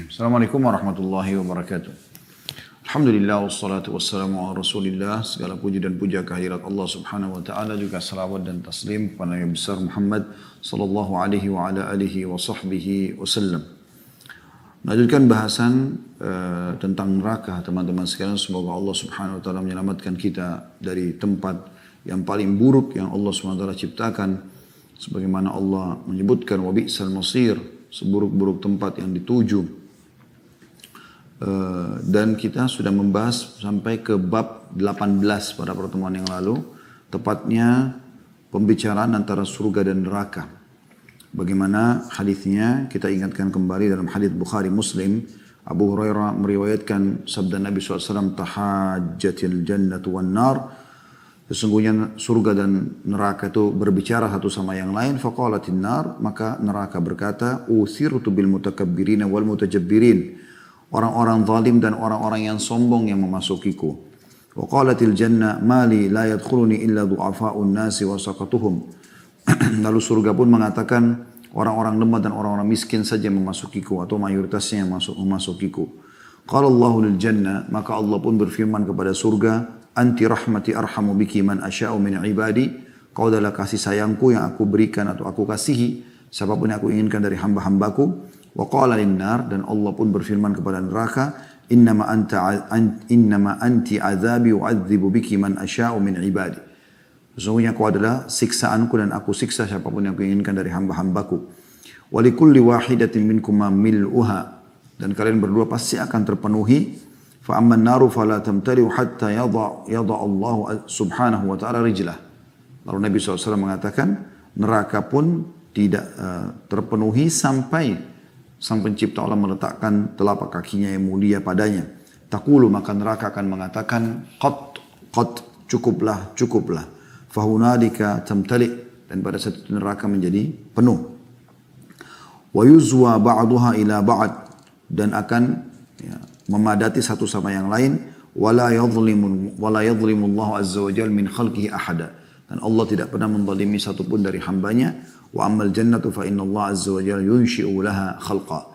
Assalamualaikum warahmatullahi wabarakatuh. Alhamdulillah wassalatu wassalamu ala rasulillah. Segala puji dan puja kehadirat Allah subhanahu wa ta'ala. Juga salawat dan taslim kepada Nabi besar Muhammad sallallahu alaihi wa ala alihi wa sahbihi wasallam. Melanjutkan bahasan tentang neraka teman-teman sekalian. Semoga Allah subhanahu wa ta'ala menyelamatkan kita dari tempat yang paling buruk yang Allah subhanahu wa ta'ala ciptakan. Sebagaimana Allah menyebutkan wa bi'sal masir, seburuk-buruk tempat yang dituju. Dan kita sudah membahas sampai ke bab 18 pada pertemuan yang lalu, tepatnya pembicaraan antara surga dan neraka. Bagaimana hadisnya kita ingatkan kembali dalam hadis Bukhari Muslim. Abu Hurairah meriwayatkan sabda Nabi SAW, tahajjatil jannatu wan nar, sesungguhnya surga dan neraka itu berbicara satu sama yang lain. Faqalatin nar, maka neraka berkata, uthirtu bil mutakabbirina wal mutajabbirin, orang-orang zalim dan orang-orang yang sombong yang memasukiku. Wa qalatil janna mali la yadkhuluni illa du'afa'un nasi wa saqatuhum. Lalu surga pun mengatakan orang-orang lemah dan orang-orang miskin saja memasukiku, atau mayoritasnya yang memasukiku. Qala Allahu lil janna, maka Allah pun berfirman kepada surga, anti rahmati arhamu biki man asya'u min ibadi. Kau adalah kasih sayangku yang aku berikan atau aku kasihi siapapun yang aku inginkan dari hamba-hambaku. Wa qala linnar, dan Allah pun berfirman kepada neraka, innama anti azabi u'adzibu biki man asya'u min ibadi. Sesungguhnya kau adalah siksaanku dan aku siksa siapapun yang aku inginkan dari hamba-hambaku. Wa likulli wahidatin minkuma mil'uha, dan kalian berdua pasti akan terpenuhi. Fa amman naru fala tamtali'u hatta yada Allah subhanahu wa ta'ala rijlah. Lalu Nabi SAW mengatakan neraka pun tidak terpenuhi sampai Sang Pencipta Allah meletakkan telapak kakinya yang mulia padanya. Taqulu, maka neraka akan mengatakan, qat, cukuplah, cukuplah. Fahunalika tamtali, dan pada saat itu neraka menjadi penuh. Wa yuzwa ba'duha ila ba'd, dan akan memadati satu sama yang lain. Wala yadhlimu Allah azza wa jalla min khalqihi ahada, dan Allah tidak pernah menzalimi satupun dari hambanya. Wa ammal jannatu fa inna Allah azza wa jalla yunshi'u laha khalqa.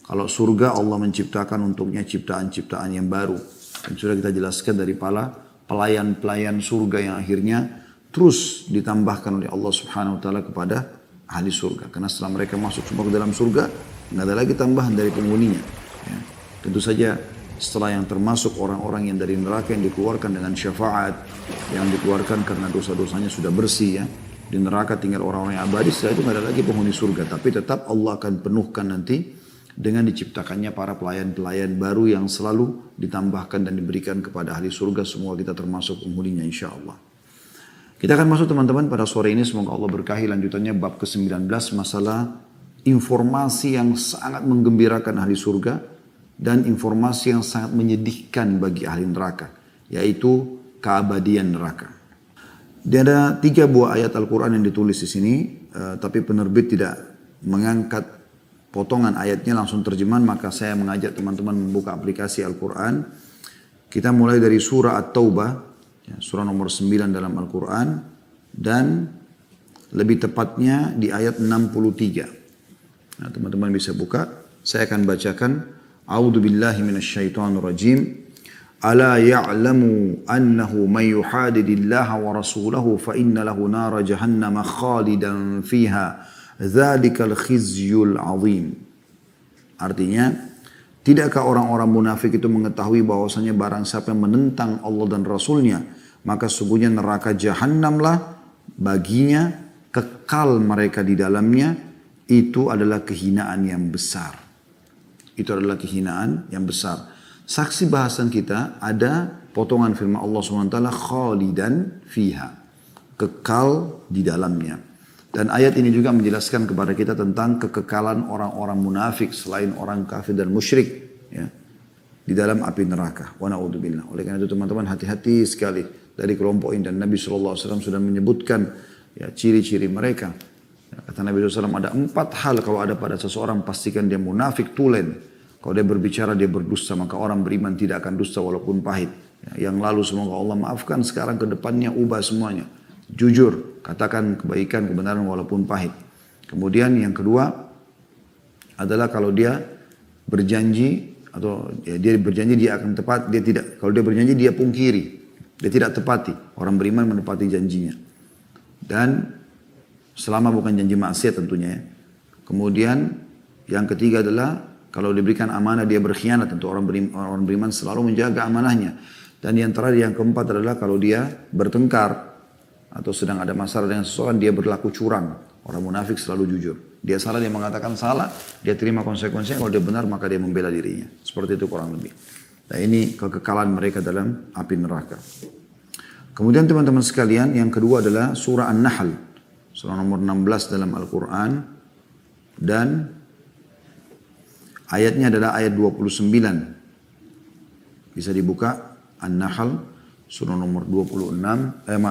Kalau surga Allah menciptakan untuknya ciptaan-ciptaan yang baru. Dan sudah kita jelaskan dari para pelayan-pelayan surga yang akhirnya terus ditambahkan oleh Allah subhanahu wa ta'ala kepada ahli surga. Karena setelah mereka masuk semua ke dalam surga, nggak ada lagi tambahan dari penghuninya. Ya. Tentu saja setelah yang termasuk orang-orang yang dari neraka yang dikeluarkan dengan syafaat, yang dikeluarkan karena dosa-dosanya sudah bersih ya. Di neraka tinggal orang-orang yang abadi, setelah itu nggak ada lagi penghuni surga. Tapi tetap Allah akan penuhkan nanti dengan diciptakannya para pelayan-pelayan baru yang selalu ditambahkan dan diberikan kepada ahli surga. Semua kita termasuk penghuninya insya Allah. Kita akan masuk teman-teman pada sore ini, semoga Allah berkahi lanjutannya bab ke-19, masalah informasi yang sangat menggembirakan ahli surga dan informasi yang sangat menyedihkan bagi ahli neraka, yaitu keabadian neraka. Dia ada 3 buah ayat Al-Quran yang ditulis di sini, tapi penerbit tidak mengangkat potongan ayatnya langsung terjemahan, maka saya mengajak teman-teman membuka aplikasi Al-Quran. Kita mulai dari surah At-Taubah, surah nomor 9 dalam Al-Quran, dan lebih tepatnya di ayat 63. Nah, teman-teman bisa buka, saya akan bacakan. A'udzu billahi minasyaitonir rajim. ألا يعلم أنه من يحادد الله ورسوله فإن له نار جهنم خالدا فيها ذلك الخزي العظيم. Artinya, tidakkah orang-orang munafik itu mengetahui bahwasanya barang siapa yang menentang Allah dan Rasulnya, maka sungguhnya neraka jahanamlah baginya, kekal mereka di dalamnya, itu adalah kehinaan yang besar. Itu adalah kehinaan yang besar. Saksi bahasan kita ada potongan firman Allah SWT, khalidan fiha, kekal di dalamnya. Dan ayat ini juga menjelaskan kepada kita tentang kekekalan orang-orang munafik selain orang kafir dan musyrik ya, di dalam api neraka. Wa na'udzubillah. Oleh karena itu teman-teman hati-hati sekali dari kelompok ini, dan Nabi SAW sudah menyebutkan ya, ciri-ciri mereka. Ya, kata Nabi SAW ada 4 hal kalau ada pada seseorang, pastikan dia munafik tulen. Kalau dia berbicara, dia berdusta, maka orang beriman tidak akan dusta walaupun pahit. Ya, yang lalu semoga Allah maafkan, sekarang ke depannya ubah semuanya. Jujur, katakan kebaikan, kebenaran walaupun pahit. Kemudian yang kedua adalah kalau dia berjanji atau ya, dia berjanji dia akan tepat, dia tidak. Kalau dia berjanji dia pungkiri, dia tidak tepati. Orang beriman menepati janjinya. Dan selama bukan janji maksiat tentunya ya. Kemudian yang ketiga adalah kalau diberikan amanah dia berkhianat. Tentu orang beriman selalu menjaga amanahnya. Dan yang terakhir yang keempat adalah kalau dia bertengkar atau sedang ada masalah dengan seseorang dia berlaku curang. Orang munafik selalu jujur. Dia salah dia mengatakan salah, dia terima konsekuensinya. Kalau dia benar maka dia membela dirinya. Seperti itu kurang lebih. Nah ini kekekalan mereka dalam api neraka. Kemudian teman-teman sekalian yang kedua adalah surah An-Nahl. Surah nomor 16 dalam Al-Quran. Dan ayatnya adalah ayat 29. Bisa dibuka An-Nahl surah nomor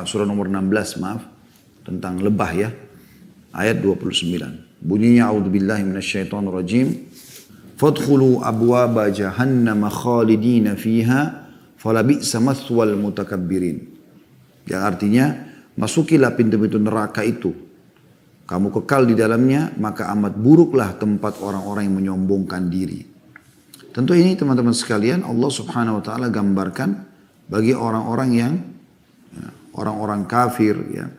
surah nomor 16 maaf. Tentang lebah ya. Ayat 29. Bunyinya a'udzubillahi minasyaitonirrajim. Fadkhulu abwaba jahannam khalidina fiha falabi'sa mathwal mutakabbirin. Yang artinya masukilah pintu-pintu neraka itu. Kamu kekal di dalamnya maka amat buruklah tempat orang-orang yang menyombongkan diri. Tentu ini teman-teman sekalian Allah Subhanahu wa taala gambarkan bagi orang-orang yang orang-orang kafir ya,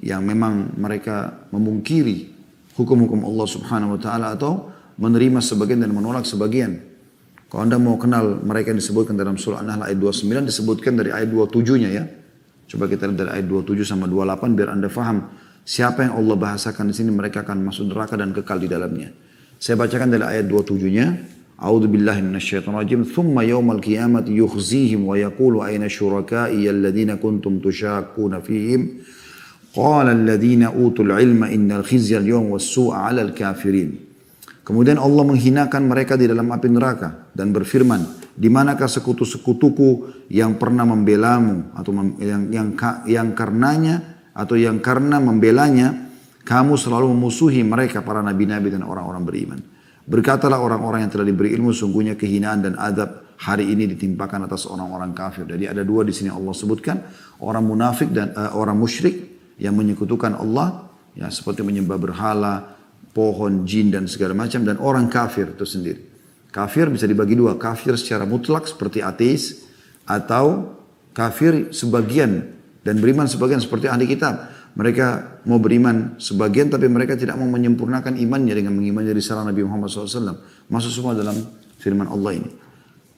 yang memang mereka memungkiri hukum-hukum Allah Subhanahu wa taala atau menerima sebagian dan menolak sebagian. Kalau Anda mau kenal mereka yang disebutkan dalam surah An-Nahl ayat 29 disebutkan dari ayat 27-nya ya. Coba kita lihat dari ayat 27 sama 28 biar Anda faham siapa yang Allah bahasakan di sini mereka akan masuk neraka dan kekal di dalamnya. Saya bacakan dari ayat 27-nya. A'udzubillahi minasyaitonirrajim. Tsumma yaumal qiyamati yukhzihim wa yaqulu aina syuraka'i alladziina kuntum tusyakkuna fihim. Qala alladziina utul ilma innal khizya al-yawma was-su'a 'alal kafirin. Kemudian Allah menghinakan mereka di dalam api neraka dan berfirman, di manakah sekutu-sekutuku yang pernah membelamu atau yang karenanya atau yang karena membelanya kamu selalu memusuhi mereka para nabi-nabi dan orang-orang beriman. Berkatalah orang-orang yang telah diberi ilmu sungguhnya kehinaan dan azab hari ini ditimpakan atas orang-orang kafir. Jadi ada dua di sini Allah sebutkan, orang munafik dan orang musyrik yang menyekutukan Allah, ya seperti menyembah berhala, pohon, jin dan segala macam, dan orang kafir itu sendiri. Kafir bisa dibagi dua, kafir secara mutlak seperti ateis, atau kafir sebagian dan beriman sebagian seperti ahli kitab. Mereka mau beriman sebagian tapi mereka tidak mau menyempurnakan imannya dengan mengimani risalah Nabi Muhammad SAW. Masuk semua dalam firman Allah ini.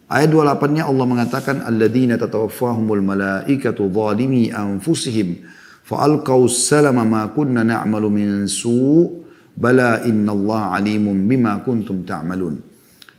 Ayat 28-nya Allah mengatakan, alladzina tatawaffahumul malaikatu zalimi anfusihim fa'alqaw salama ma kunna na'malu min su' bala innallaha alimun bima kuntum ta'malun.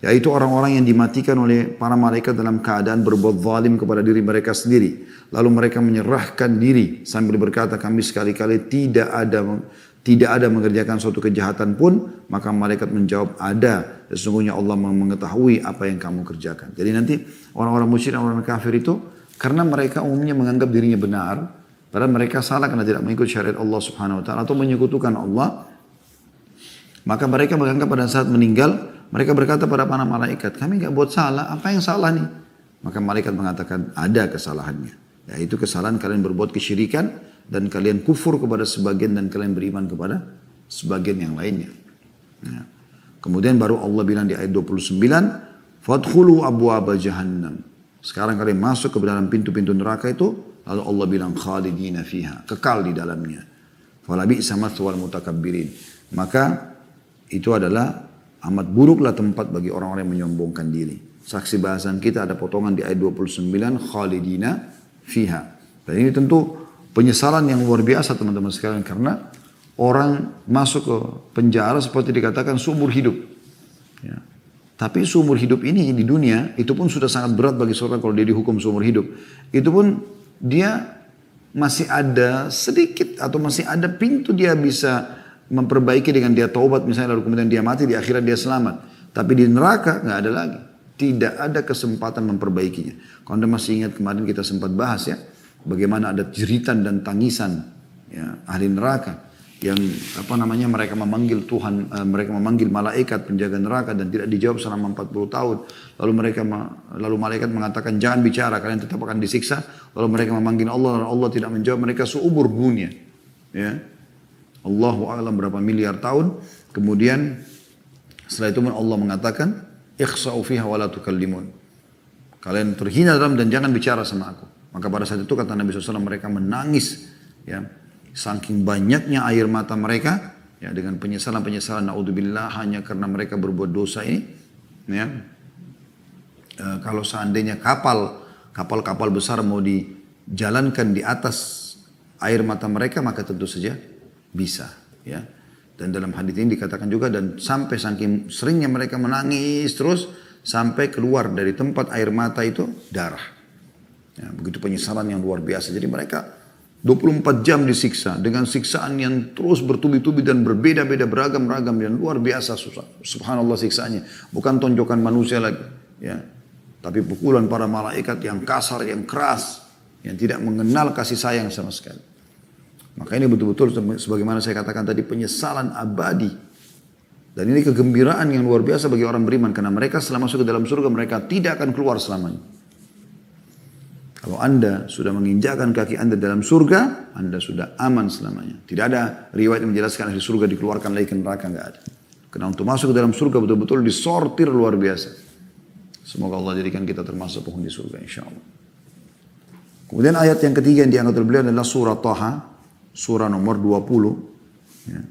Yaitu orang-orang yang dimatikan oleh para malaikat dalam keadaan berbuat zalim kepada diri mereka sendiri. Lalu mereka menyerahkan diri sambil berkata kami sekali-kali tidak ada mengerjakan suatu kejahatan pun. Maka malaikat menjawab ada. Sesungguhnya Allah mengetahui apa yang kamu kerjakan. Jadi nanti orang-orang musyrik dan orang kafir itu karena mereka umumnya menganggap dirinya benar. Padahal mereka salah karena tidak mengikut syariat Allah Subhanahu wa taala atau menyekutukan Allah. Maka mereka menganggap pada saat meninggal, mereka berkata pada para malaikat, kami enggak buat salah, apa yang salah nih? Maka malaikat mengatakan, ada kesalahannya. Yaitu kesalahan kalian berbuat kesyirikan, dan kalian kufur kepada sebagian, dan kalian beriman kepada sebagian yang lainnya. Ya. Kemudian baru Allah bilang di ayat 29, Fadkhulu abwaba jahannam. Sekarang kalian masuk ke dalam pintu-pintu neraka itu, lalu Allah bilang, khalidina fiha, kekal di dalamnya. Falabi'sa mathwal mutakabbirin. Maka itu adalah amat buruklah tempat bagi orang-orang yang menyombongkan diri. Saksi bahasan kita ada potongan di ayat 29, khalidina fiha. Dan ini tentu penyesalan yang luar biasa teman-teman sekalian. Karena orang masuk ke penjara seperti dikatakan seumur hidup. Ya. Tapi seumur hidup ini di dunia, itu pun sudah sangat berat bagi seorang kalau dia dihukum seumur hidup. Itu pun dia masih ada sedikit atau masih ada pintu dia bisa memperbaiki dengan dia taubat misalnya lalu kemudian dia mati di akhirat dia selamat. Tapi di neraka nggak ada lagi. Tidak ada kesempatan memperbaikinya. Kalau Anda masih ingat kemarin kita sempat bahas ya, bagaimana ada jeritan dan tangisan ya, ahli neraka yang mereka memanggil Tuhan, mereka memanggil malaikat penjaga neraka dan tidak dijawab selama 40 tahun. Lalu malaikat mengatakan jangan bicara, kalian tetap akan disiksa. Lalu mereka memanggil Allah dan Allah tidak menjawab, mereka seumur dunia. Ya. Allahu a'lam berapa miliar tahun. Kemudian setelah itu Allah mengatakan ikhsa'u fiha wa la tukallimun. Kalian terhina dalam dan jangan bicara sama aku. Maka pada saat itu kata Nabi SAW mereka menangis. Ya, saking banyaknya air mata mereka. Ya, dengan penyesalan-penyesalan. Na'udzubillah hanya karena mereka berbuat dosa ini. Ya, kalau seandainya kapal besar mau dijalankan di atas air mata mereka. Maka tentu saja bisa. Ya. Dan dalam hadits ini dikatakan juga dan sampai saking seringnya mereka menangis terus sampai keluar dari tempat air mata itu darah. Ya, begitu penyesalan yang luar biasa. Jadi mereka 24 jam disiksa dengan siksaan yang terus bertubi-tubi dan berbeda-beda beragam-ragam dan luar biasa susah. Subhanallah siksaannya. Bukan tonjokan manusia lagi. Ya. Tapi pukulan para malaikat yang kasar, yang keras. Yang tidak mengenal kasih sayang sama sekali. Maka ini betul-betul sebagaimana saya katakan tadi penyesalan abadi. Dan ini kegembiraan yang luar biasa bagi orang beriman. Karena mereka setelah masuk ke dalam surga mereka tidak akan keluar selamanya. Kalau anda sudah menginjakkan kaki anda dalam surga, anda sudah aman selamanya. Tidak ada riwayat yang menjelaskan ahli surga dikeluarkan lagi ke neraka, enggak ada. Karena untuk masuk ke dalam surga betul-betul disortir luar biasa. Semoga Allah jadikan kita termasuk penghuni surga insyaAllah. Kemudian ayat yang ketiga yang diangkat oleh beliau adalah surah Taha. Surah nomor 20. Ya.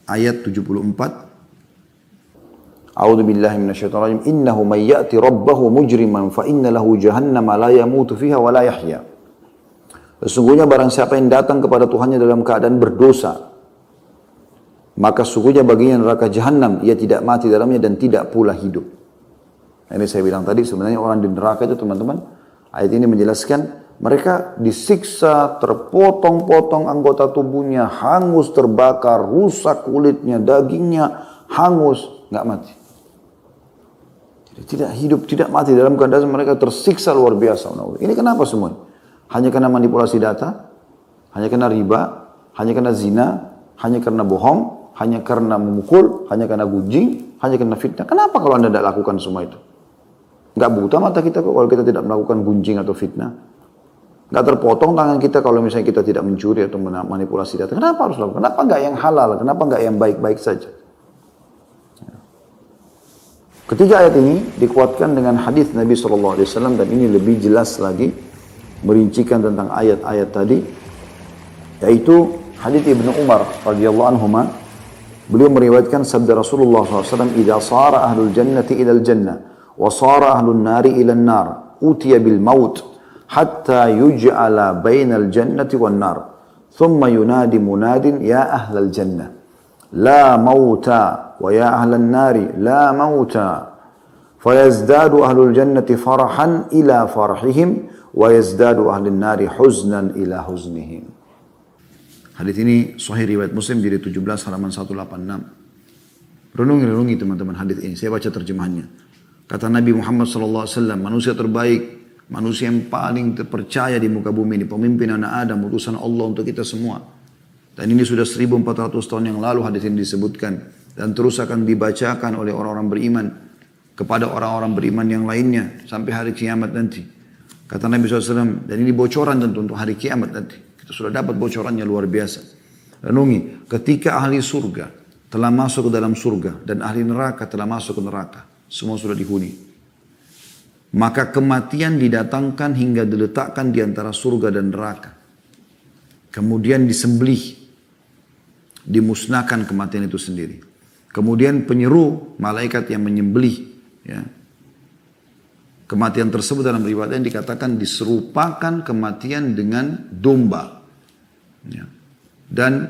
Ayat 74. A'udzu billahi minasyaitonir rajim. Innahu may ya'ti rabbahu mujriman fa inna lahu jahannama la yamutu fiha wa la yahya. Sesungguhnya barang siapa yang datang kepada Tuhannya dalam keadaan berdosa, maka sesungguhnya baginya neraka jahanam, ia tidak mati dalamnya dan tidak pula hidup. Ini saya bilang tadi sebenarnya orang di neraka itu teman-teman, ayat ini menjelaskan mereka disiksa, terpotong-potong anggota tubuhnya, hangus, terbakar, rusak kulitnya, dagingnya, hangus, nggak mati. Jadi tidak hidup, tidak mati dalam keadaan mereka tersiksa luar biasa. Ini kenapa semua? Hanya karena manipulasi data, hanya karena riba, hanya karena zina, hanya karena bohong, hanya karena memukul, hanya karena gunjing, hanya karena fitnah. Kenapa kalau anda tidak lakukan semua itu? Nggak buta mata kita kok kalau kita tidak melakukan gunjing atau fitnah. Nggak terpotong tangan kita kalau misalnya kita tidak mencuri atau manipulasi data. Kenapa harus lakukan? Kenapa nggak yang halal? Kenapa nggak yang baik-baik saja? Ketiga ayat ini dikuatkan dengan hadis Nabi SAW dan ini lebih jelas lagi merincikan tentang ayat-ayat tadi, yaitu hadis Ibnu Umar radhiyallahu anhuma. Beliau meriwayatkan sabda Rasulullah SAW, "Idza sara ahlul jannati ilal jannah wa sara ahlun nari ilal nar, utiya bil maut." Hatta yuj'ala bainal jannati wan nar. Thumma yunadi munadin ya ahlal jannah. La mauta wa ya ahlan nari la mauta. Fayazdadu ahlul jannati farahan ila farahihim wa yazdadu ahlun nari huznan ila huznihim. Hadis ini sahih riwayat Muslim jadi 17 halaman 186. Renungi teman-teman hadis ini. Saya baca terjemahannya. Kata Nabi Muhammad SAW, manusia terbaik, manusia yang paling terpercaya di muka bumi ini, pemimpin anak Adam, utusan Allah untuk kita semua. Dan ini sudah 1400 tahun yang lalu hadis ini disebutkan. Dan terus akan dibacakan oleh orang-orang beriman kepada orang-orang beriman yang lainnya sampai hari kiamat nanti. Kata Nabi SAW, dan ini bocoran tentu untuk hari kiamat nanti. Kita sudah dapat bocorannya luar biasa. Renungi, ketika ahli surga telah masuk ke dalam surga dan ahli neraka telah masuk ke neraka, semua sudah dihuni. Maka kematian didatangkan hingga diletakkan di antara surga dan neraka. Kemudian disembelih, dimusnahkan kematian itu sendiri. Kemudian penyeru malaikat yang menyembelih, ya, kematian tersebut dalam riwayat yang dikatakan diserupakan kematian dengan domba. Ya. Dan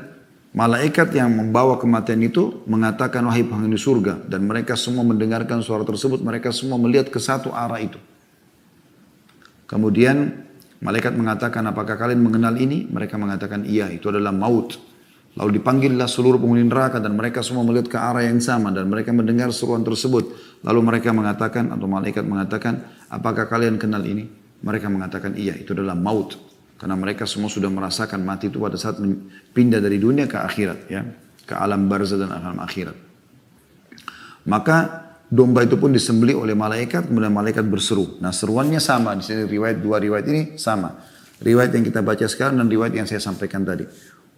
malaikat yang membawa kematian itu mengatakan wahai penghuni surga, dan mereka semua mendengarkan suara tersebut, mereka semua melihat ke satu arah itu. Kemudian malaikat mengatakan apakah kalian mengenal ini? Mereka mengatakan iya, itu adalah maut. Lalu dipanggillah seluruh penghuni neraka dan mereka semua melihat ke arah yang sama dan mereka mendengar seruan tersebut. Lalu mereka mengatakan atau malaikat mengatakan apakah kalian kenal ini? Mereka mengatakan iya, itu adalah maut. Karena mereka semua sudah merasakan mati itu pada saat pindah dari dunia ke akhirat, ya, ke alam barzah dan alam akhirat. Maka domba itu pun disembelih oleh malaikat, kemudian malaikat berseru. Nah seruannya sama di sini dua riwayat ini sama. Riwayat yang kita baca sekarang dan riwayat yang saya sampaikan tadi.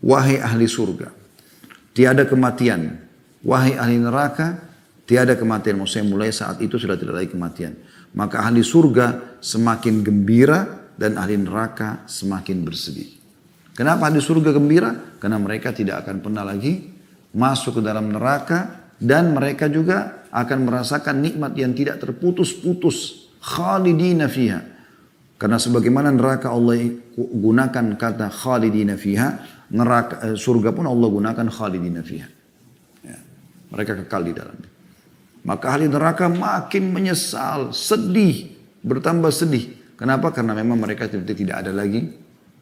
Wahai ahli surga, tiada kematian. Wahai ahli neraka, Tiada kematian, maksudnya mulai saat itu sudah tidak lagi kematian. Maka ahli surga semakin gembira dan ahli neraka semakin bersedih. Kenapa ahli surga gembira? Karena mereka tidak akan pernah lagi masuk ke dalam neraka dan mereka juga akan merasakan nikmat yang tidak terputus-putus. Khalidina fiha. Karena sebagaimana neraka Allah gunakan kata khalidina fiha, neraka, surga pun Allah gunakan khalidina fiha. Ya, mereka kekal di dalamnya. Maka ahli neraka makin menyesal, sedih, bertambah sedih. Kenapa? Karena memang mereka tidak ada lagi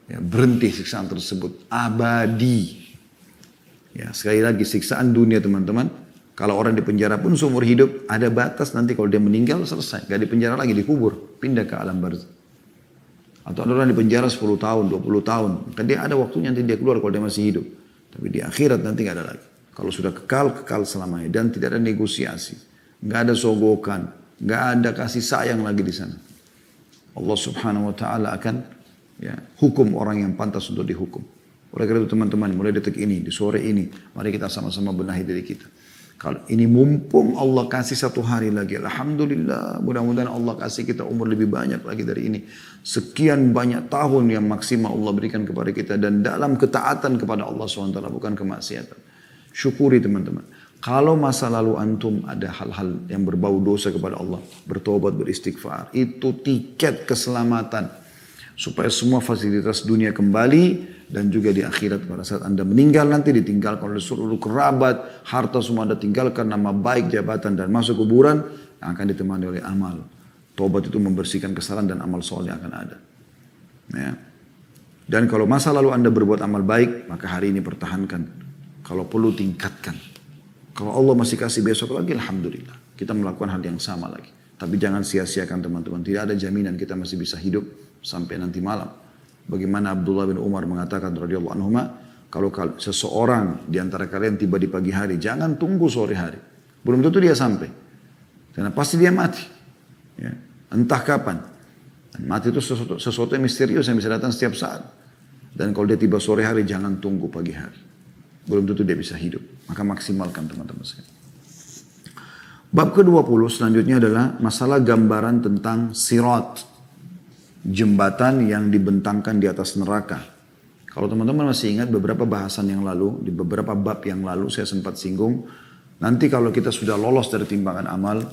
berhenti siksaan tersebut. Abadi. Ya, sekali lagi siksaan dunia teman-teman. Kalau orang di penjara pun seumur hidup ada batas, nanti kalau dia meninggal selesai. Gak di penjara lagi, dikubur. Pindah ke alam barzakh. Atau ada orang di penjara 10 tahun, 20 tahun. Maka dia ada waktunya nanti dia keluar kalau dia masih hidup. Tapi di akhirat nanti gak ada lagi. Kalau sudah kekal, kekal selamanya. Dan tidak ada negosiasi. Nggak ada sogokan, nggak ada kasih sayang lagi di sana. Allah Subhanahu Wa Taala akan hukum orang yang pantas untuk dihukum. Oleh karena itu teman-teman, mulai detik ini, di sore ini, mari kita sama-sama benahi diri kita. Kalau ini mumpung Allah kasih satu hari lagi, alhamdulillah, mudah-mudahan Allah kasih kita umur lebih banyak lagi dari ini. Sekian banyak tahun yang maksimal Allah berikan kepada kita dan dalam ketaatan kepada Allah SWT, bukan kemaksiatan. Syukuri teman-teman. Kalau masa lalu antum ada hal-hal yang berbau dosa kepada Allah, bertobat, beristighfar, itu tiket keselamatan. Supaya semua fasilitas dunia kembali dan juga di akhirat pada saat anda meninggal nanti ditinggalkan oleh seluruh kerabat, harta semua anda tinggalkan, nama baik, jabatan dan masuk kuburan yang akan ditemani oleh amal. Tobat itu membersihkan kesalahan dan amal soleh akan ada. Ya. Dan kalau masa lalu anda berbuat amal baik, maka hari ini pertahankan. Kalau perlu tingkatkan. Kalau Allah masih kasih besok lagi, alhamdulillah. Kita melakukan hal yang sama lagi. Tapi jangan sia-siakan teman-teman. Tidak ada jaminan kita masih bisa hidup sampai nanti malam. Bagaimana Abdullah bin Umar mengatakan radhiyallahu anhuma, kalau seseorang di antara kalian tiba di pagi hari, jangan tunggu sore hari. Belum tentu dia sampai. Karena pasti dia mati. Ya. Entah kapan. Dan mati itu sesuatu yang misterius yang bisa datang setiap saat. Dan kalau dia tiba sore hari, jangan tunggu pagi hari. Belum tentu dia bisa hidup. Maka maksimalkan teman-teman sekalian. Bab ke-20 selanjutnya adalah masalah gambaran tentang sirat. Jembatan yang dibentangkan di atas neraka. Kalau teman-teman masih ingat beberapa bahasan yang lalu, di beberapa bab yang lalu saya sempat singgung. Nanti kalau kita sudah lolos dari timbangan amal,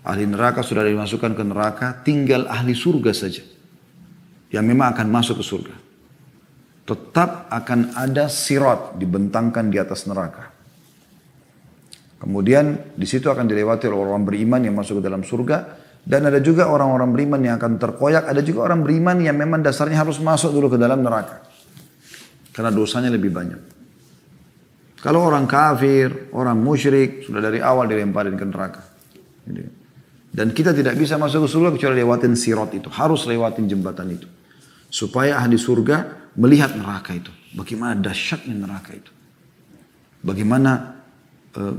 ahli neraka sudah dimasukkan ke neraka, tinggal ahli surga saja. Yang memang akan masuk ke surga. Tetap akan ada sirat dibentangkan di atas neraka. Kemudian di situ akan dilewati oleh orang beriman yang masuk ke dalam surga. Dan ada juga orang-orang beriman yang akan terkoyak. Ada juga orang beriman yang memang dasarnya harus masuk dulu ke dalam neraka. Karena dosanya lebih banyak. Kalau orang kafir, orang musyrik, sudah dari awal dilemparin ke neraka. Dan kita tidak bisa masuk ke surga kecuali lewatin sirat itu. Harus lewatin jembatan itu. Supaya ahli surga melihat neraka itu. Bagaimana dahsyatnya neraka itu. Bagaimana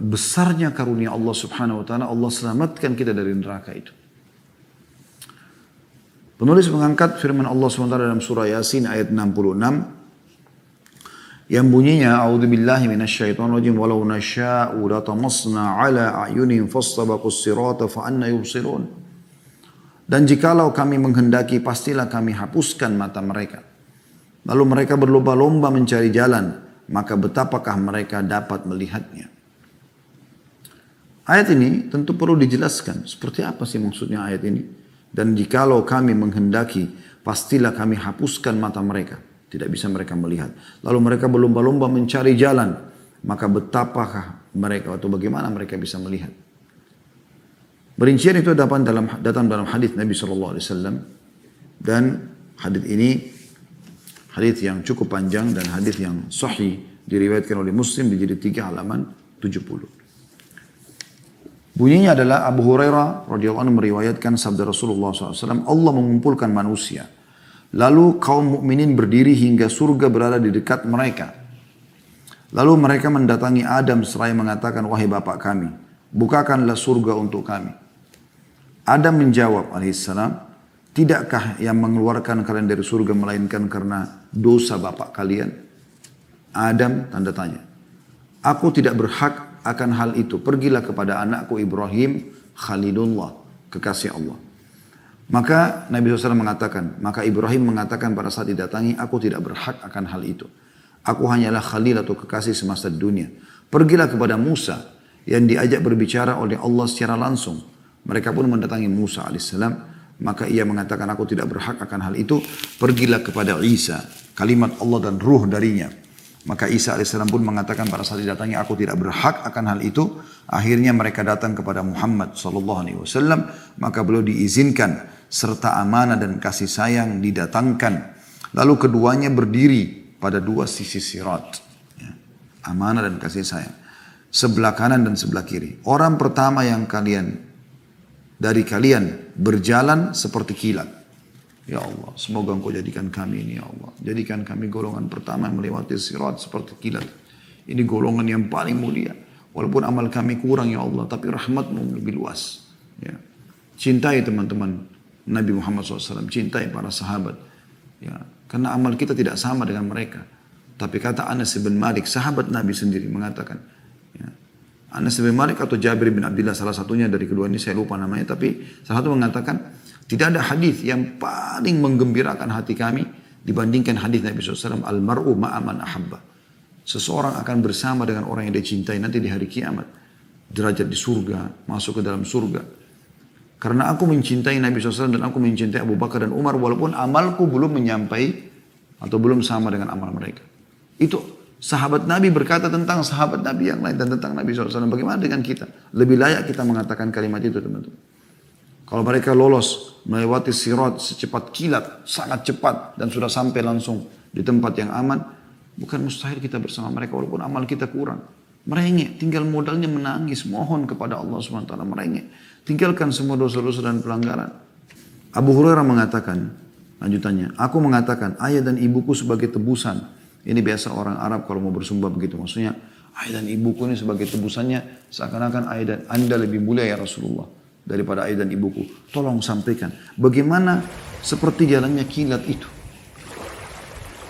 besarnya karunia Allah Subhanahu Wa Taala. Allah selamatkan kita dari neraka itu. Penulis mengangkat firman Allah SWT dalam surah Yasin ayat 66. Yang bunyinya, A'udzubillahi minasyaitonirrajim, walau nasya'u latamasna ala a'yunihim fastabaqus sirata fa anna yubsirun. Dan jikalau kami menghendaki, pastilah kami hapuskan mata mereka. Lalu mereka berlomba-lomba mencari jalan, maka betapakah mereka dapat melihatnya. Ayat ini tentu perlu dijelaskan. Seperti apa sih maksudnya ayat ini? Dan jikalau kami menghendaki, pastilah kami hapuskan mata mereka. Tidak bisa mereka melihat. Lalu mereka berlomba-lomba mencari jalan. Maka betapakah mereka atau bagaimana mereka bisa melihat. Perincian itu datang dalam hadis Nabi SAW. Dan hadis ini, hadis yang cukup panjang dan hadis yang sahih. Diriwayatkan oleh Muslim di jilid 3 halaman 70. Bunyinya adalah Abu Hurairah radhiyallahu anhu meriwayatkan sabda Rasulullah SAW. Allah mengumpulkan manusia. Lalu kaum mukminin berdiri hingga surga berada di dekat mereka. Lalu mereka mendatangi Adam seraya mengatakan, wahai bapak kami, bukakanlah surga untuk kami. Adam menjawab alaihissalam, tidakkah yang mengeluarkan kalian dari surga melainkan karena dosa bapak kalian? Adam tanda tanya. akan hal itu. Pergilah kepada anakku Ibrahim Khalilullah, kekasih Allah. Maka Nabi SAW mengatakan, maka Ibrahim mengatakan pada saat didatangi, aku tidak berhak akan hal itu. Aku hanyalah Khalil atau kekasih semasa dunia. Pergilah kepada Musa yang diajak berbicara oleh Allah secara langsung. Mereka pun mendatangi Musa alaihissalam. Maka ia mengatakan, aku tidak berhak akan hal itu. Pergilah kepada Isa, kalimat Allah dan ruh darinya. Maka Isa alaihissalam pun mengatakan pada saat didatangi, aku tidak berhak akan hal itu. Akhirnya mereka datang kepada Muhammad SAW. Maka beliau diizinkan serta amanah dan kasih sayang didatangkan. Lalu keduanya berdiri pada dua sisi sirat. Ya. Amanah dan kasih sayang. Sebelah kanan dan sebelah kiri. Orang pertama yang dari kalian berjalan seperti kilat. Ya Allah, semoga Engkau jadikan kami ini, ya Allah. Jadikan kami golongan pertama yang melewati sirat seperti kilat. Ini golongan yang paling mulia. Walaupun amal kami kurang, ya Allah, tapi rahmat-Mu lebih luas. Ya. Cintai teman-teman Nabi Muhammad SAW, cintai para sahabat. Ya. Karena amal kita tidak sama dengan mereka. Tapi kata Anas bin Malik, sahabat Nabi sendiri mengatakan, ya, Anas bin Malik atau Jabir bin Abdullah, salah satunya dari kedua ini saya lupa namanya, tapi salah satu mengatakan, tidak ada hadis yang paling menggembirakan hati kami dibandingkan hadis Nabi SAW, al-mar'u ma'aman ahabba. Seseorang akan bersama dengan orang yang dia cintai nanti di hari kiamat. Derajat di surga, masuk ke dalam surga. Karena aku mencintai Nabi SAW dan aku mencintai Abu Bakar dan Umar walaupun amalku belum menyampai atau belum sama dengan amal mereka. Itu sahabat Nabi berkata tentang sahabat Nabi yang lain dan tentang Nabi SAW. Bagaimana dengan kita? Lebih layak kita mengatakan kalimat itu, teman-teman. Kalau mereka lolos melewati sirat secepat kilat, sangat cepat dan sudah sampai langsung di tempat yang aman, bukan mustahil kita bersama mereka walaupun amal kita kurang. Merengek, tinggal modalnya menangis, mohon kepada Allah SWT, merengek. Tinggalkan semua dosa-dosa dan pelanggaran. Abu Hurairah mengatakan, lanjutannya, aku mengatakan ayah dan ibuku sebagai tebusan. Ini biasa orang Arab kalau mau bersumpah begitu. Maksudnya, ayah dan ibuku ini sebagai tebusannya, seakan-akan ayah dan anda lebih mulia ya Rasulullah daripada ayah dan ibuku. Tolong sampaikan, bagaimana seperti jalannya kilat itu.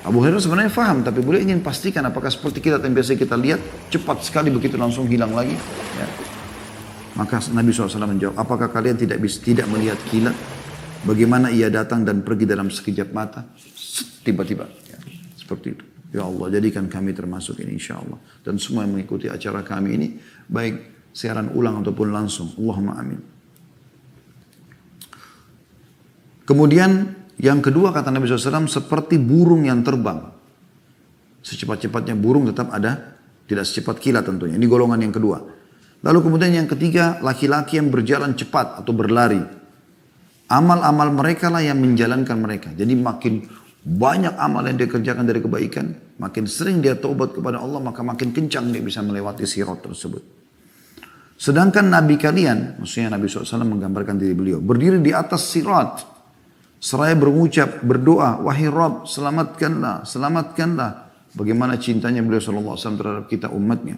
Abu Hurairah sebenarnya faham, tapi beliau ingin pastikan apakah seperti kilat yang biasa kita lihat, cepat sekali begitu langsung hilang lagi. Ya. Maka Nabi SAW menjawab, apakah kalian tidak melihat kilat? Bagaimana ia datang dan pergi dalam sekejap mata? Tiba-tiba. Ya. Seperti itu. Ya Allah, jadikan kami termasuk ini insya Allah. Dan semua yang mengikuti acara kami ini, baik siaran ulang ataupun langsung. Allahumma amin. Kemudian yang kedua kata Nabi SAW, seperti burung yang terbang. Secepat-cepatnya burung tetap ada, tidak secepat kilat tentunya. Ini golongan yang kedua. Lalu kemudian yang ketiga, laki-laki yang berjalan cepat atau berlari. Amal-amal mereka lah yang menjalankan mereka. Jadi makin banyak amal yang dia kerjakan dari kebaikan, makin sering dia taubat kepada Allah, maka makin kencang dia bisa melewati sirat tersebut. Sedangkan Nabi kalian, maksudnya Nabi SAW menggambarkan diri beliau, berdiri di atas sirat. Seraya berucap, berdoa, wahai Rabb, selamatkanlah, selamatkanlah. Bagaimana cintanya beliau SAW terhadap kita umatnya.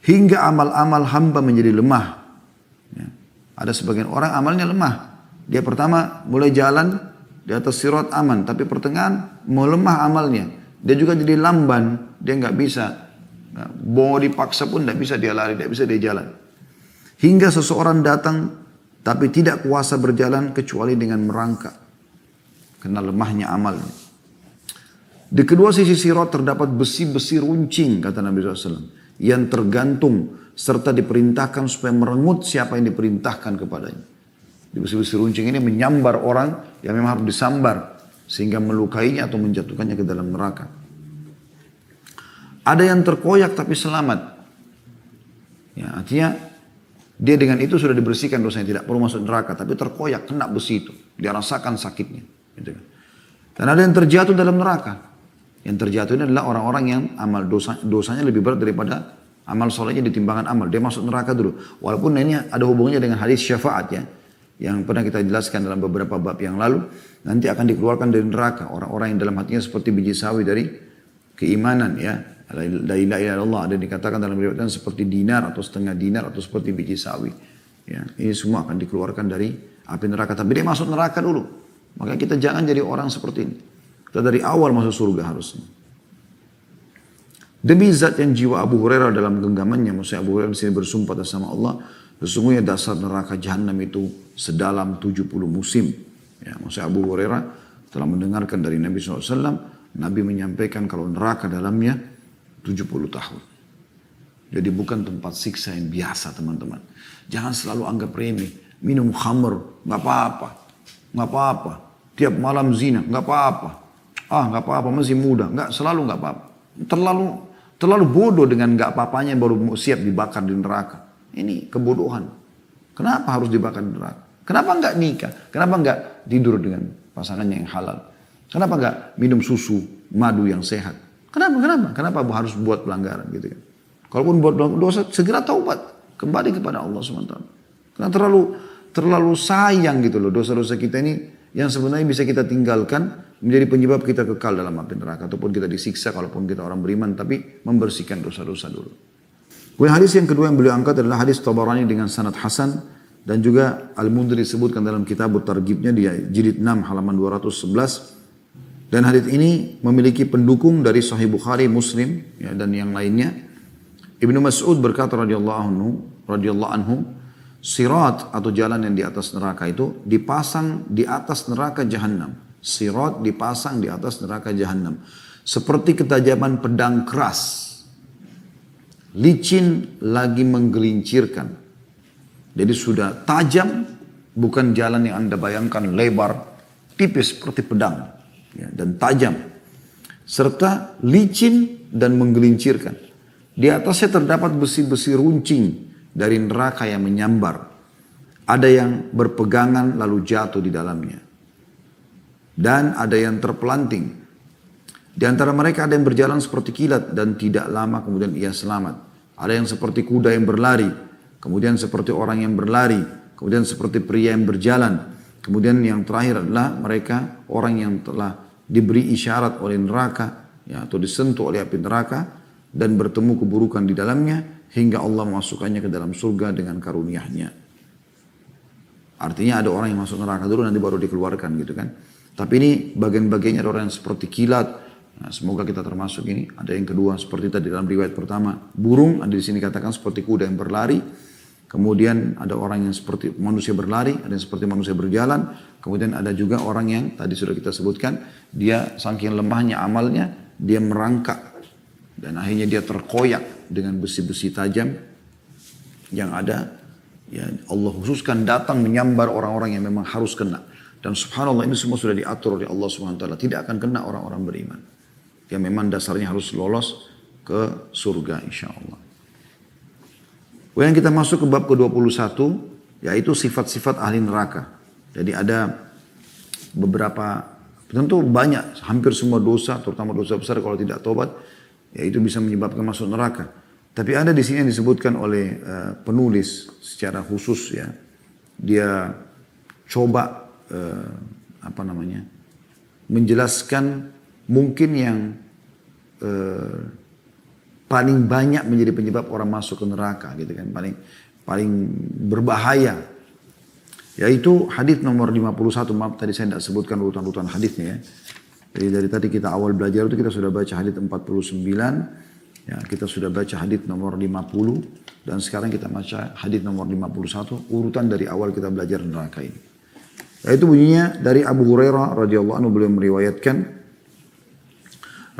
Hingga amal-amal hamba menjadi lemah. Ya. Ada sebagian orang amalnya lemah. Dia pertama mulai jalan di atas sirat aman, tapi pertengahan melemah amalnya. Dia juga jadi lamban, dia nggak bisa. Nah, mau dipaksa pun nggak bisa dia lari, nggak bisa dia jalan. Hingga seseorang datang tapi tidak kuasa berjalan kecuali dengan merangkak. Karena lemahnya amalnya. Di kedua sisi sirat terdapat besi-besi runcing, kata Nabi SAW. Yang tergantung serta diperintahkan supaya merengut siapa yang diperintahkan kepadanya. Di besi-besi runcing ini menyambar orang yang memang harus disambar. Sehingga melukainya atau menjatuhkannya ke dalam neraka. Ada yang terkoyak tapi selamat. Ya, artinya dia dengan itu sudah dibersihkan dosanya, tidak perlu masuk neraka, tapi terkoyak, kena besi itu. Dia rasakan sakitnya. Gitu kan. Dan ada yang terjatuh dalam neraka. Yang terjatuh ini adalah orang-orang yang amal dosanya lebih berat daripada amal solehnya ditimbangan amal. Dia masuk neraka dulu. Walaupun ini ada hubungannya dengan hadis syafaat ya. Yang pernah kita jelaskan dalam beberapa bab yang lalu. Nanti akan dikeluarkan dari neraka. Orang-orang yang dalam hatinya seperti biji sawi dari keimanan ya. La ilaha illallah, ada dikatakan dalam riwayat seperti dinar atau setengah dinar atau seperti biji sawi. Ya, ini semua akan dikeluarkan dari api neraka. Tapi dia masuk neraka dulu. Maka kita jangan jadi orang seperti ini. Kita dari awal masuk surga harusnya. Demi zat yang jiwa Abu Hurairah dalam genggamannya, maksudnya Abu Hurairah di sini bersumpah atas nama Allah, sesungguhnya dasar neraka jahanam itu sedalam 70 musim. Ya, maksudnya Abu Hurairah telah mendengarkan dari Nabi SAW, Nabi menyampaikan kalau neraka dalamnya 70 tahun. Jadi bukan tempat siksa yang biasa teman-teman. Jangan selalu anggap remeh. Minum khamr, nggak apa-apa. Nggak apa-apa. Tiap malam zina, nggak apa-apa. Nggak apa-apa, masih muda. Selalu nggak apa-apa. Terlalu bodoh dengan nggak apa-apanya baru siap dibakar di neraka. Ini kebodohan. Kenapa harus dibakar di neraka? Kenapa nggak nikah? Kenapa nggak tidur dengan pasangannya yang halal? Kenapa nggak minum susu, madu yang sehat? Kenapa harus buat pelanggaran gitu kan? Kalaupun buat dosa, segera taubat. Kembali kepada Allah SWT. Karena terlalu sayang gitu loh dosa-dosa kita ini yang sebenarnya bisa kita tinggalkan menjadi penyebab kita kekal dalam api neraka. Ataupun kita disiksa kalaupun kita orang beriman tapi membersihkan dosa-dosa dulu. Kemudian hadis yang kedua yang beliau angkat adalah hadis Tabarani dengan sanad hasan. Dan juga Al-Mundhir disebutkan dalam kitab Targhibnya di jilid 6 halaman 211. Dan hadis ini memiliki pendukung dari Sahih Bukhari, Muslim ya, dan yang lainnya. Ibnu Mas'ud berkata radhiyallahu anhu, sirat atau jalan yang di atas neraka itu dipasang di atas neraka jahanam. Sirat dipasang di atas neraka jahanam. Seperti ketajaman pedang keras. Licin lagi menggelincirkan. Jadi sudah tajam, bukan jalan yang Anda bayangkan lebar, tipis seperti pedang. Ya, dan tajam. Serta licin dan menggelincirkan. Di atasnya terdapat besi-besi runcing dari neraka yang menyambar. Ada yang berpegangan lalu jatuh di dalamnya. Dan ada yang terpelanting. Di antara mereka ada yang berjalan seperti kilat dan tidak lama kemudian ia selamat. Ada yang seperti kuda yang berlari. Kemudian seperti orang yang berlari. Kemudian seperti pria yang berjalan. Kemudian yang terakhir adalah mereka orang yang telah diberi isyarat oleh neraka. Ya, atau disentuh oleh api neraka. Dan bertemu keburukan di dalamnya. Hingga Allah memasukkannya ke dalam surga dengan karunia-Nya. Artinya ada orang yang masuk neraka dulu nanti baru dikeluarkan gitu kan. Tapi ini bagian-bagiannya ada orang yang seperti kilat. Nah, semoga kita termasuk ini. Ada yang kedua seperti tadi dalam riwayat pertama. Burung, ada di sini katakan seperti kuda yang berlari. Kemudian ada orang yang seperti manusia berlari. Ada yang seperti manusia berjalan. Kemudian ada juga orang yang tadi sudah kita sebutkan. Dia saking lemahnya amalnya. Dia merangkak. Dan akhirnya dia terkoyak dengan besi-besi tajam. Yang ada. Ya, Allah khususkan datang menyambar orang-orang yang memang harus kena. Dan subhanallah ini semua sudah diatur oleh Allah SWT. Tidak akan kena orang-orang beriman. Yang memang dasarnya harus lolos ke surga insya Allah. Kemudian kita masuk ke bab ke-21. Yaitu sifat-sifat ahli neraka. Jadi ada beberapa, tentu banyak, hampir semua dosa, terutama dosa besar kalau tidak tobat. Yaitu bisa menyebabkan masuk neraka. Tapi ada di sini yang disebutkan oleh penulis secara khusus ya. Dia coba menjelaskan mungkin yang paling banyak menjadi penyebab orang masuk ke neraka gitu kan, paling berbahaya, yaitu hadis nomor 51. Maaf tadi saya tidak sebutkan urutan-urutan hadisnya ya. Jadi dari tadi kita awal belajar itu kita sudah baca hadis 49, ya kita sudah baca hadis nomor 50 dan sekarang kita baca hadis nomor 51, urutan dari awal kita belajar neraka ini. Yaitu bunyinya dari Abu Hurairah radhiyallahu anhu, beliau meriwayatkan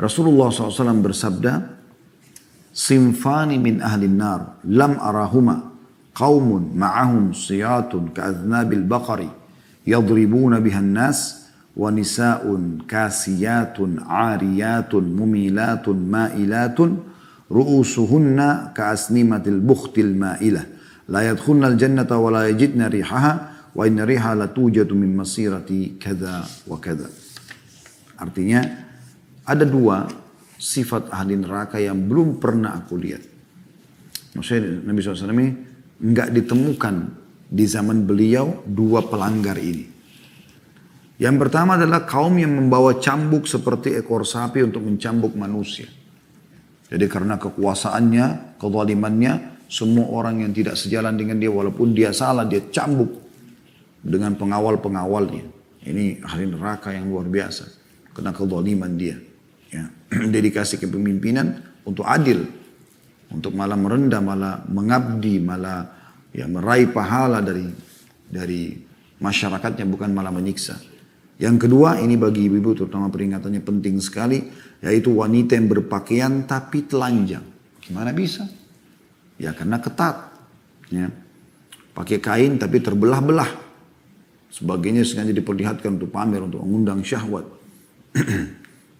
Rasulullah SAW bersabda, "Sinfani min ahli nar lam arahuma qaumun ma'ahum siyatun ka'adnabil baqari yadribuna bihan nas wa nisa'un kasiyatun 'ariyatun mumilatun ma'ilatun ru'usuhunna ka'asnimatil bukhtil ma'ilah la yadkhulnal jannata wa la yajidna rihaha wa inna riha la tujadu min masirati kadza wa kadza." Artinya ada dua sifat ahli neraka yang belum pernah aku lihat. Maksudnya Nabi SAW ini enggak ditemukan di zaman beliau dua pelanggar ini. Yang pertama adalah kaum yang membawa cambuk seperti ekor sapi untuk mencambuk manusia. Jadi karena kekuasaannya, kezalimannya, semua orang yang tidak sejalan dengan dia walaupun dia salah, dia cambuk dengan pengawal-pengawalnya. Ini ahli neraka yang luar biasa. Karena kezaliman dia. Ya. Dia dikasih kepemimpinan, untuk adil, untuk malah merendah, malah mengabdi, malah ya meraih pahala dari masyarakatnya, bukan malah menyiksa. Yang kedua, ini bagi ibu-ibu terutama peringatannya penting sekali, yaitu wanita yang berpakaian tapi telanjang. Gimana bisa? Ya karena ketat. Ya. Pakai kain tapi terbelah-belah. Sebagainya sengaja diperlihatkan untuk pamer, untuk mengundang syahwat.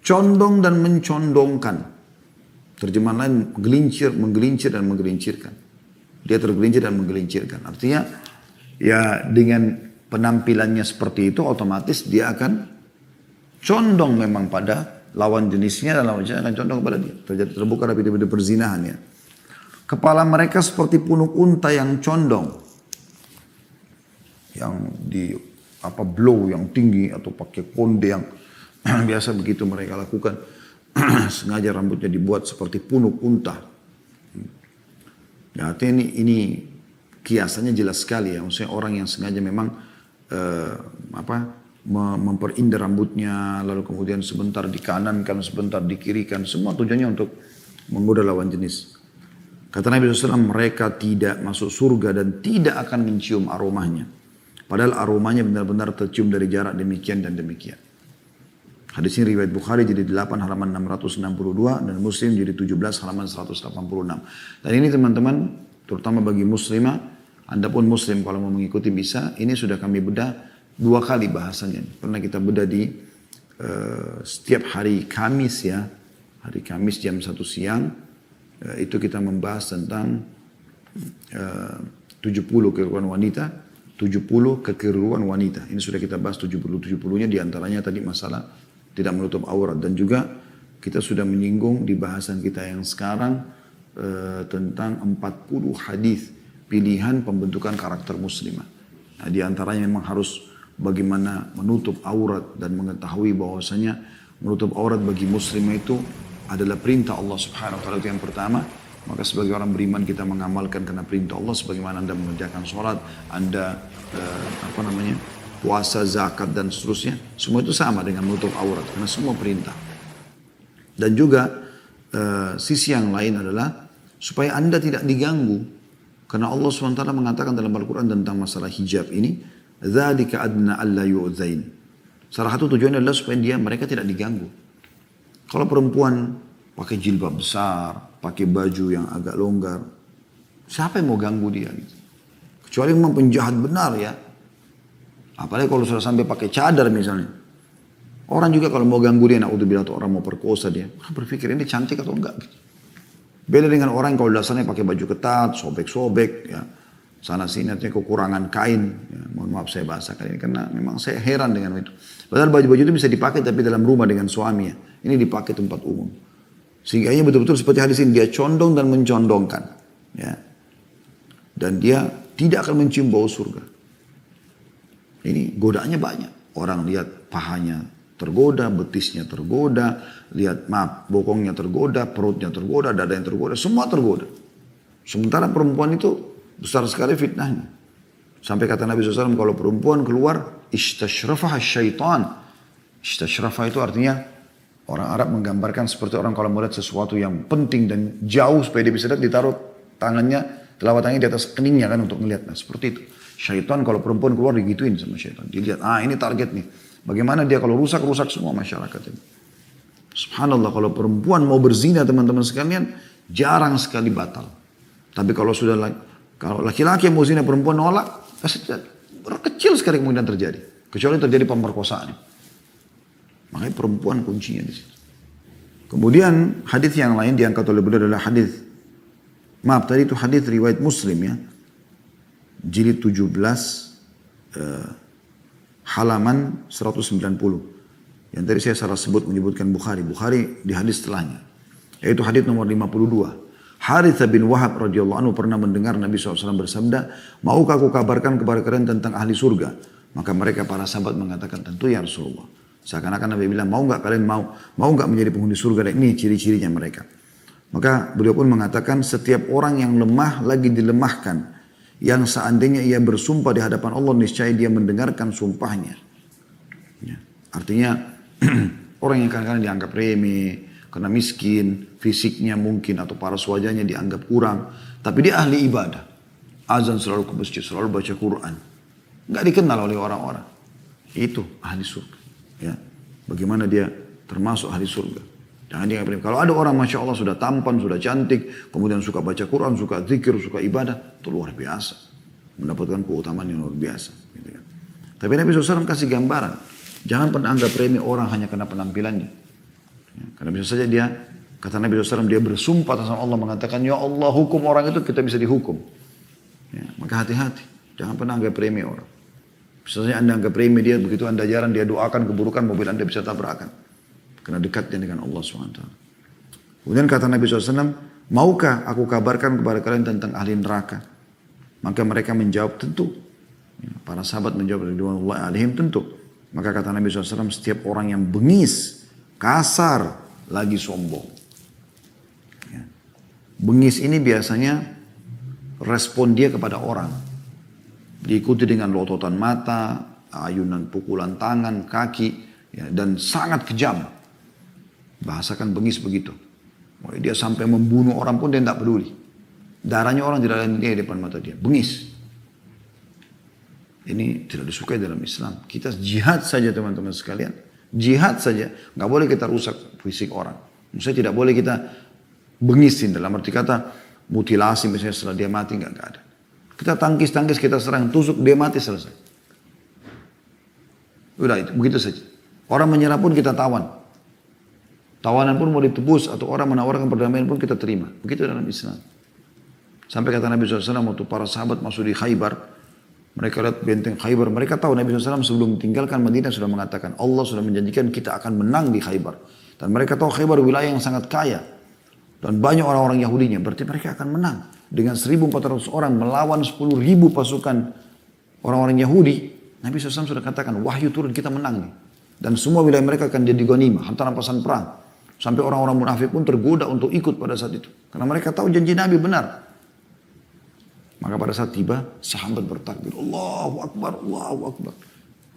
Condong dan mencondongkan. Terjemahan lain, menggelincir dan menggelincirkan. Dia tergelincir dan menggelincirkan. Artinya, ya dengan penampilannya seperti itu, otomatis dia akan condong memang pada lawan jenisnya, dan lawan jenisnya akan condong kepada dia. Terbuka dari video perzinahan ya. Kepala mereka seperti punuk unta yang condong. Yang di blow yang tinggi, atau pakai konde yang biasa begitu mereka lakukan. Sengaja rambutnya dibuat seperti punuk unta. Ya, artinya ini kiasannya jelas sekali ya. Maksudnya orang yang sengaja memang memperindah rambutnya, lalu kemudian sebentar di kanan kan, sebentar di kiri kan, semua tujuannya untuk menggoda lawan jenis. Kata Nabi SAW, mereka tidak masuk surga dan tidak akan mencium aromanya. Padahal aromanya benar-benar tercium dari jarak demikian dan demikian. Hadis ini riwayat Bukhari jadi 8 halaman 662 dan Muslim jadi 17 halaman 186. Dan ini teman-teman, terutama bagi muslimah, Anda pun muslim kalau mau mengikuti bisa, ini sudah kami bedah 2 kali bahasanya. Pernah kita bedah di setiap hari Kamis ya, hari Kamis jam 1 siang, itu kita membahas tentang 70 kekeliruan wanita, 70 kekeliruan wanita. Ini sudah kita bahas 70-70-nya, diantaranya tadi masalah tidak menutup aurat. Dan juga kita sudah menyinggung di bahasan kita yang sekarang tentang 40 hadis pilihan pembentukan karakter muslimah. Nah, di antaranya memang harus bagaimana menutup aurat dan mengetahui bahwasanya menutup aurat bagi muslimah itu adalah perintah Allah Subhanahu wa taala, itu yang pertama. Maka sebagai orang beriman kita mengamalkan karena perintah Allah, sebagaimana Anda mengerjakan sholat, Anda puasa, zakat dan seterusnya, semua itu sama dengan menutup aurat karena semua perintah. Dan juga sisi yang lain adalah supaya Anda tidak diganggu, karena Allah SWT mengatakan dalam Al-Quran tentang masalah hijab ini, dzalika adna alla yu'dzain. Salah satu tujuannya adalah supaya mereka tidak diganggu. Kalau perempuan pakai jilbab besar, pakai baju yang agak longgar, siapa yang mau ganggu dia gitu? Kecuali memang penjahat benar ya. Apalagi kalau sudah sampai pakai cadar misalnya. Orang juga kalau mau ganggu dia, naudzubillah, orang mau perkosa dia, orang berpikir ini cantik atau enggak gitu. Beda dengan orang kalau dasarnya pakai baju ketat, sobek-sobek ya. Sana sini artinya kekurangan kain. Ya, mohon maaf saya bahasakan ini karena memang saya heran dengan itu. Padahal baju-baju itu bisa dipakai tapi dalam rumah dengan suami ya. Ini dipakai tempat umum. Sehingga ini betul-betul seperti hadis ini, dia condong dan mencondongkan. Ya. Dan dia tidak akan mencium bau surga. Ini godaannya banyak. Orang lihat pahanya tergoda, betisnya tergoda, lihat bokongnya tergoda, perutnya tergoda, dadanya tergoda, semua tergoda. Sementara perempuan itu besar sekali fitnahnya. Sampai kata Nabi SAW, kalau perempuan keluar, istashrafah syaitan. Istashrafah itu artinya, orang Arab menggambarkan seperti orang kalau melihat sesuatu yang penting dan jauh supaya dia bisa lihat, ditaruh tangannya, telapak tangannya di atas keningnya kan untuk melihat. Nah seperti itu. Syaitan kalau perempuan keluar digituin sama syaitan. Dilihat, ini target nih. Bagaimana dia kalau rusak semua masyarakat ini. Subhanallah, kalau perempuan mau berzina teman-teman sekalian, jarang sekali batal. Tapi kalau laki-laki yang mau zina perempuan nolak, pasti kecil sekali kemudian terjadi. Kecuali terjadi pemerkosaan. Makanya perempuan kuncinya di situ. Kemudian hadis yang lain diangkat oleh beliau adalah hadis. Tadi itu hadis riwayat Muslim ya. Jilid 17 halaman 190. Yang tadi saya salah menyebutkan Bukhari. Bukhari di hadis setelahnya. Yaitu hadis nomor 52. Harith bin Wahab radhiyallahu anhu pernah mendengar Nabi SAW bersabda, maukah aku kabarkan kepada kalian tentang ahli surga? Maka mereka para sahabat mengatakan, tentu ya Rasulullah. Seakan-akan Nabi bilang, mau nggak menjadi penghuni surga? Dan ini ciri-cirinya mereka. Maka beliau pun mengatakan, setiap orang yang lemah lagi dilemahkan, yang seandainya ia bersumpah di hadapan Allah, niscaya dia mendengarkan sumpahnya. Ya. Artinya orang yang kadang-kadang dianggap remeh, karena miskin, fisiknya mungkin atau paras wajahnya dianggap kurang. Tapi dia ahli ibadah. Azan selalu ke masjid, selalu baca Quran. Nggak dikenal oleh orang-orang. Itu ahli surga. Ya. Bagaimana dia termasuk ahli surga. Jangan dianggap. Kalau ada orang Masya Allah sudah tampan, sudah cantik, kemudian suka baca Quran, suka zikir, suka ibadah, itu luar biasa. Mendapatkan keutamaan yang luar biasa. Gitu kan. Tapi Nabi SAW kasih gambaran. Jangan pernah anggap remeh orang hanya karena penampilannya. Ya, karena bisa saja dia, kata Nabi SAW, dia bersumpah atas Allah mengatakan, ya Allah hukum orang itu kita bisa dihukum. Ya, maka hati-hati. Jangan pernah anggap remeh orang. Bisa saja Anda anggap remeh dia, begitu Anda jarang dia doakan keburukan, mobil Anda bisa tabrakan. Karena dekatnya dengan Allah SWT. Kemudian kata Nabi SAW, maukah aku kabarkan kepada kalian tentang ahli neraka? Maka mereka menjawab tentu. Ya, para sahabat menjawab ridwanullahi alaihim tentu. Maka kata Nabi SAW, setiap orang yang bengis, kasar, lagi sombong. Ya. Bengis ini biasanya respon dia kepada orang. Diikuti dengan lototan mata, ayunan pukulan tangan, kaki, ya, dan sangat kejam. Bahasakan bengis begitu. Dia sampai membunuh orang pun dia tidak peduli. Darahnya orang tidak ada di depan mata dia. Bengis. Ini tidak disukai dalam Islam. Kita jihad saja teman-teman sekalian. Jihad saja. Nggak boleh kita rusak fisik orang. Maksudnya tidak boleh kita bengisin. Dalam arti kata mutilasi misalnya setelah dia mati. Nggak ada. Kita tangkis-tangkis, kita serang, tusuk, dia mati, selesai. Udah itu, begitu saja. Orang menyerah pun kita tawan. Tawanan pun mau ditebus atau orang menawarkan perdamaian pun kita terima. Begitu dalam Islam. Sampai kata Nabi SAW waktu para sahabat masuk di Khaybar. Mereka lihat benteng Khaybar. Mereka tahu Nabi SAW sebelum tinggalkan Madinah sudah mengatakan Allah sudah menjanjikan kita akan menang di Khaybar. Dan mereka tahu Khaybar wilayah yang sangat kaya. Dan banyak orang-orang Yahudinya. Berarti mereka akan menang. Dengan 1.400 orang melawan 10.000 pasukan orang-orang Yahudi. Nabi SAW sudah katakan wahyu turun kita menang nih. Dan semua wilayah mereka akan jadi ghanimah. Harta rampasan perang. Sampai orang-orang munafik pun tergoda untuk ikut pada saat itu. Karena mereka tahu janji Nabi benar. Maka pada saat tiba, sahabat bertakbir. Allahu Akbar, Allahu Akbar.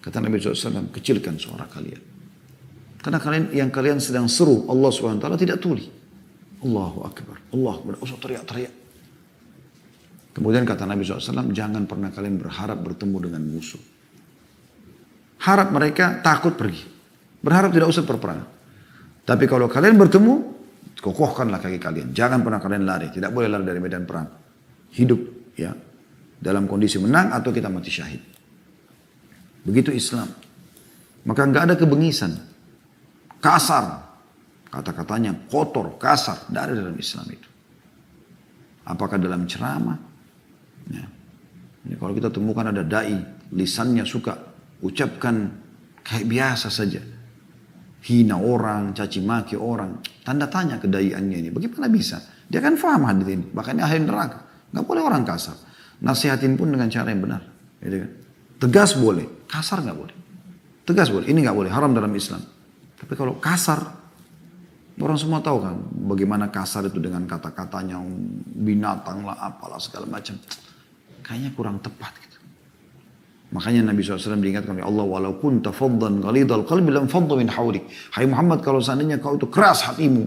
Kata Nabi SAW, kecilkan suara kalian. Karena yang kalian sedang seru Allah SWT tidak tuli. Allahu Akbar, Allahu Akbar. Usah teriak-teriak. Kemudian kata Nabi SAW, jangan pernah kalian berharap bertemu dengan musuh. Harap mereka takut pergi. Berharap tidak usah berperang. Tapi kalau kalian bertemu, kokohkanlah kaki kalian. Jangan pernah kalian lari. Tidak boleh lari dari medan perang. Hidup ya dalam kondisi menang atau kita mati syahid. Begitu Islam. Maka nggak ada kebengisan. Kasar. Kata-katanya kotor, kasar. Tidak ada dalam Islam itu. Apakah dalam ceramah? Ya. Ini kalau kita temukan ada dai, lisannya suka ucapkan kayak biasa saja. Hina orang, caci maki orang. Tanda tanya kedaiannya ini. Bagaimana bisa? Dia kan faham hadis ini. Bahkan ini ahli neraka. Gak boleh orang kasar. Nasihatin pun dengan cara yang benar. Gitu kan? Tegas boleh. Kasar gak boleh. Tegas boleh. Ini gak boleh. Haram dalam Islam. Tapi kalau kasar. Orang semua tahu kan. Bagaimana kasar itu dengan kata-katanya. Binatang lah apalah segala macam. Kayaknya kurang tepat gitu. Makanya Nabi SAW diingatkan oleh Allah, walaupun tafaddan ghalidhal qalbi lam faddu min hawlik. Hai Muhammad, kalau seandainya kau itu keras hatimu,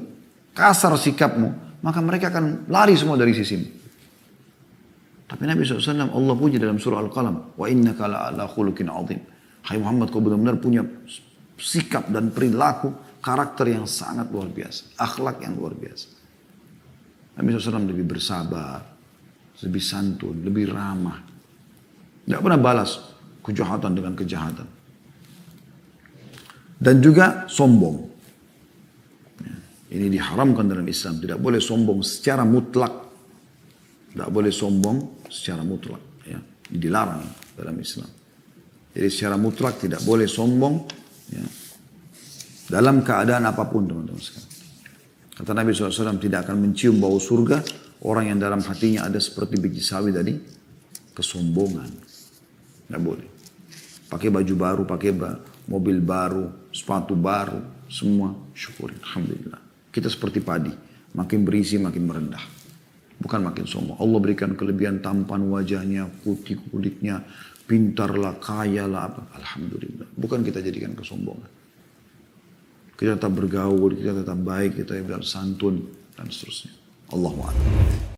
kasar sikapmu, maka mereka akan lari semua dari sisimu. Tapi Nabi SAW Allah puji dalam surah Al-Qalam, wa innaka la'ala khuluqin azim. Hai Muhammad, kau benar-benar punya sikap dan perilaku, karakter yang sangat luar biasa, akhlak yang luar biasa. Nabi SAW lebih bersabar, lebih santun, lebih ramah. Tidak pernah balas kejahatan dengan kejahatan. Dan juga sombong. Ya, ini diharamkan dalam Islam. Tidak boleh sombong secara mutlak. Tidak boleh sombong secara mutlak. Ya, dilarang dalam Islam. Jadi secara mutlak tidak boleh sombong. Ya, dalam keadaan apapun teman-teman sekalian. Kata Nabi SAW tidak akan mencium bau surga. Orang yang dalam hatinya ada seperti biji sawi tadi. Kesombongan. Tidak boleh. Pakai baju baru, pakai mobil baru, sepatu baru, semua syukurin. Alhamdulillah. Kita seperti padi. Makin berisi, makin merendah. Bukan makin sombong. Allah berikan kelebihan tampan wajahnya, putih kulitnya, pintarlah, kayalah, apa. Alhamdulillah. Bukan kita jadikan kesombongan. kita tetap bergaul, kita tetap baik, kita tetap santun, dan seterusnya. Allahu a'lam.